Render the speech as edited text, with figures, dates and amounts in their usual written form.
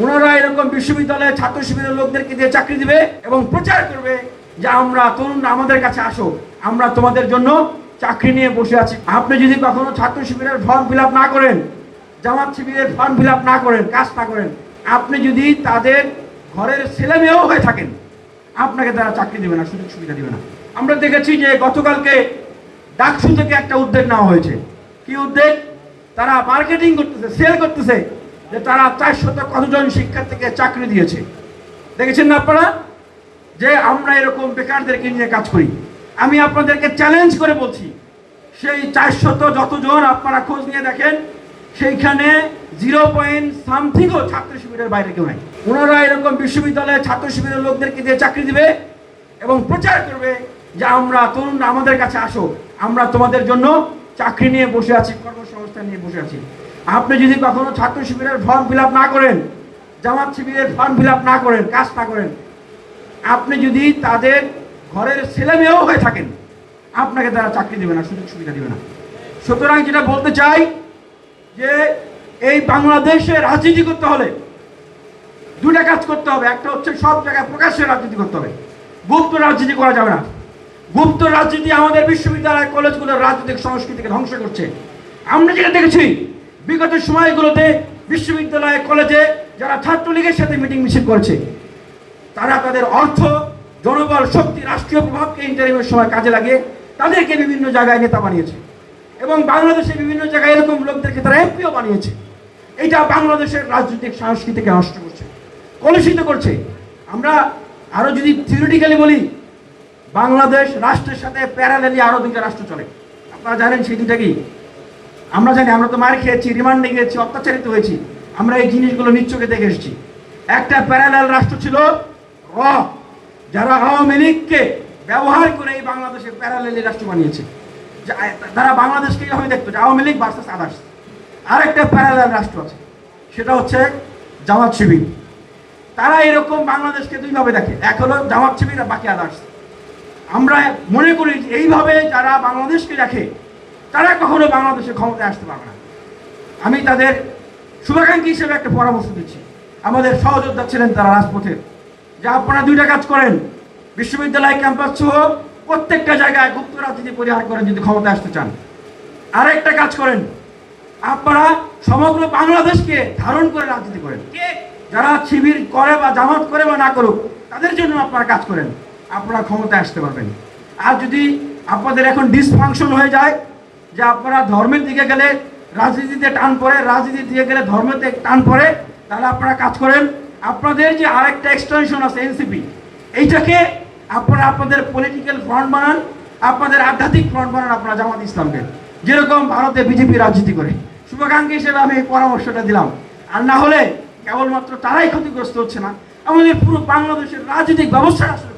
ওনারা এরকম বিশ্ববিদ্যালয়ে ছাত্র শিবিরের লোকদেরকে দিয়ে চাকরি দিবে এবং প্রচার করবে যে আমরা তরুণরা আমাদের কাছে আসো, আমরা তোমাদের জন্য চাকরি নিয়ে বসে আছি। আপনি যদি কখনো ছাত্র শিবিরের ফর্ম ফিল আপ না করেন, জামাত শিবিরের ফর্ম ফিল আপ না করেন, কাজ না করেন, আপনি যদি তাদের ঘরের ছেলে মেয়েও হয়ে থাকেন, আপনাকে তারা চাকরি দেবে না, সুযোগ সুবিধা দেবে না। আমরা দেখেছি যে গতকালকে ডাকসু থেকে একটা উদ্যোগ নেওয়া হয়েছে। কি উদ্যোগ? তারা মার্কেটিং করতেছে, সেল করতেছে যে তারা 400 কতজন শিক্ষার্থীকে চাকরি দিয়েছে। দেখেছেন না আপনারা যে আমরা এরকম বেকারদেরকে নিয়ে কাজ করি। আমি আপনাদেরকে চ্যালেঞ্জ করে বলছি, সেই 400 যতজন আপনারা খোঁজ নিয়ে দেখেন, সেইখানে 0.somethingও ছাত্র শিবিরের বাইরে কেউ নাই। ওনারা এরকম বিশ্ববিদ্যালয়ে ছাত্র শিবিরের লোকদেরকে দিয়ে চাকরি দিবে এবং প্রচার করবে যে আমরা তরুণরা আমাদের কাছে আসো, আমরা তোমাদের জন্য চাকরি নিয়ে বসে আছি, কর্মসংস্থান নিয়ে বসে আছি। আপনি যদি কখনো ছাত্র শিবিরের ফর্ম ফিল আপ না করেন, জামাত শিবিরের ফর্ম ফিল আপ না করেন, কাজ না করেন, আপনি যদি তাদের ঘরের ছেলে মেয়েও হয়ে থাকেন, আপনাকে তারা চাকরি দেবে না, সুযোগ সুবিধা দেবে না। সুতরাং যেটা বলতে চাই যে এই বাংলাদেশে রাজনীতি করতে হলে দুটা কাজ করতে হবে। একটা হচ্ছে সব জায়গায় প্রকাশ্যে রাজনীতি করতে হবে, গুপ্ত রাজনীতি করা যাবে না। গুপ্ত রাজনীতি আমাদের বিশ্ববিদ্যালয় কলেজগুলোর রাজনৈতিক সংস্কৃতিকে ধ্বংস করছে। আমরা যেটা দেখেছি বিগত সময়গুলোতে বিশ্ববিদ্যালয় কলেজে যারা ছাত্রলীগের সাথে মিটিং মিছিল করছে, তারা তাদের অর্থ, জনবল, শক্তি, রাষ্ট্রীয় প্রভাবকে ইন্টারিমের সময় কাজে লাগিয়ে তাদেরকে বিভিন্ন জায়গায় নেতা বানিয়েছে এবং বাংলাদেশের বিভিন্ন জায়গায় এরকম লোকদেরকে তারা এমপিও বানিয়েছে। এটা বাংলাদেশের রাজনৈতিক সংস্কৃতিকে নষ্ট করছে, কলুষিত করছে। আমরা আরো যদি থিওরিটিক্যালি বলি, বাংলাদেশ রাষ্ট্রের সাথে প্যারালালি আরো দুইটা রাষ্ট্র চলে। আপনারা জানেন সেই দুইটা কি? আমরা জানি, আমরা তো মার খেয়েছি, রিমান্ডে গিয়েছি, অত্যাচারিত হয়েছি, আমরা এই জিনিসগুলো নিশ্চয়ই দেখে এসেছি। একটা প্যারালাল রাষ্ট্র ছিল র, যারা আওয়ামী লীগকে ব্যবহার করে এই বাংলাদেশের প্যারালালি রাষ্ট্র বানিয়েছে। তারা বাংলাদেশকে এইভাবে দেখতো যে আওয়ামী লীগ ভার্সেস আদার্স। আরেকটা প্যারালাল রাষ্ট্র আছে, সেটা হচ্ছে জামাত শিবির। তারা এরকম বাংলাদেশকে দুইভাবে দেখে, এক হলো জামাত শিবির আর বাকি আদার্স। আমরা মনে করি এইভাবে যারা বাংলাদেশকে দেখে তারা কখনো বাংলাদেশের ক্ষমতায় আসতে পারবে না। আমি তাদের শুভাকাঙ্ক্ষী হিসেবে একটা পরামর্শ দিচ্ছি। আমাদের সহযোদ্ধা ছিলেন তারা রাজপথের, যে আপনারা দুইটা কাজ করেন, বিশ্ববিদ্যালয় ক্যাম্পাস সহ প্রত্যেকটা জায়গায় গুপ্ত রাজনীতি পরিহার করেন যদি ক্ষমতায় আসতে চান। আরেকটা কাজ করেন, আপনারা সমগ্র বাংলাদেশকে ধারণ করে রাজনীতি করেন। যারা শিবির করে বা জামাত করে বা না করুক, তাদের জন্য আপনারা কাজ করেন, আপনারা ক্ষমতায় আসতে পারবেন। আর যদি আপনাদের এখন ডিসফাংশন হয়ে যায় যে আপনারা ধর্মের দিকে গেলে রাজনীতিতে টান পড়ে, রাজনীতি দিয়ে গেলে ধর্মেতে টান পড়ে, তাহলে আপনারা কাজ করেন, আপনাদের যে আরেকটা এক্সটেনশন আছে এনসিপি, এইটাকে আপনারা আপনাদের পলিটিক্যাল ফ্রন্ট বানান, আপনাদের আধ্যাত্মিক ফ্রন্ট বানান আপনারা জামাত ইসলামকে, যেরকম ভারতে বিজেপি রাজনীতি করে। শুভাকাঙ্ক্ষী হিসেবে আমি এই পরামর্শটা দিলাম। আর না হলে কেবলমাত্র তারাই ক্ষতিগ্রস্ত হচ্ছে না, আমাদের পুরো বাংলাদেশের রাজনৈতিক ব্যবস্থা আসলে